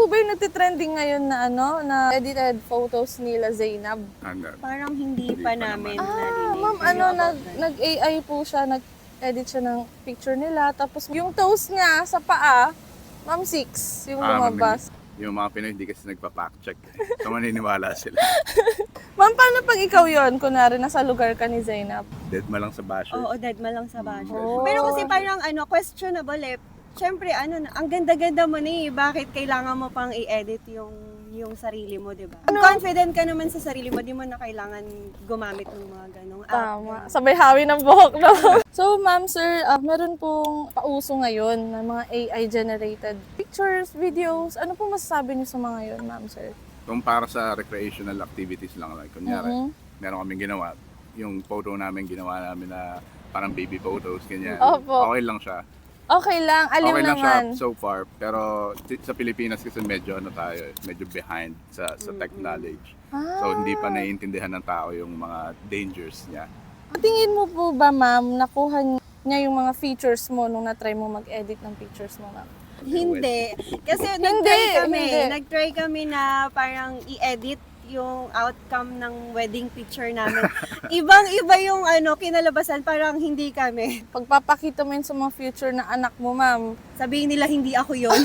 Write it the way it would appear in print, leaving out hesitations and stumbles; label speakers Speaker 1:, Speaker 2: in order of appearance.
Speaker 1: po ba yung nagtitrending ngayon na na edited photos nila Zainab?
Speaker 2: Parang hindi pa namin narinig.
Speaker 1: Ma'am, nag-AI po siya, nag-edit siya ng picture nila. Tapos yung toes niya sa paa, ma'am, 6 yung lumabas.
Speaker 3: Yung mga Pinoy hindi kasi nagpa-fact check. So maniniwala sila.
Speaker 1: Ma'am, paano pag ikaw yon? Kunwari, nasa lugar ka ni Zainab.
Speaker 3: Dead ma lang sa basher.
Speaker 2: Oo, dead ma lang sa basher.
Speaker 1: Oh.
Speaker 2: Pero kasi parang questionable eh. Siyempre, ang ganda-ganda mo na eh. Bakit kailangan mo pang i-edit yung sarili mo, di ba? Confident ka naman sa sarili mo, di mo na kailangan gumamit ng mga ganong app.
Speaker 1: Tama. Sabay hawi ng buhok, no? So, ma'am, sir, meron pong pauso ngayon ng mga AI-generated pictures, videos. Ano po masasabi niyo sa mga yun, ma'am, sir?
Speaker 3: Kung para sa recreational activities lang, like, kunyari, meron kaming ginawa, yung photo namin, ginawa namin na parang baby photos, ganyan.
Speaker 1: Opo.
Speaker 3: Okay lang siya.
Speaker 1: Okay lang, aliw
Speaker 3: Okay lang siya
Speaker 1: naman.
Speaker 3: so far, pero sa Pilipinas kasi medyo tayo, medyo behind sa tech knowledge. So hindi pa naiintindihan ng tao yung mga dangers niya.
Speaker 1: Tingin mo po ba, ma'am, nakuha niya yung mga features mo nung na-try mo mag-edit ng pictures mo, ma'am?
Speaker 2: Hindi. Kasi
Speaker 1: Hindi.
Speaker 2: nag-try kami na parang i-edit yung outcome ng wedding picture namin. Ibang-iba yung kinalabasan, parang hindi kami.
Speaker 1: Pagpapakita mo yun sa mga future na anak mo, ma'am,
Speaker 2: Sabihin nila hindi ako yon.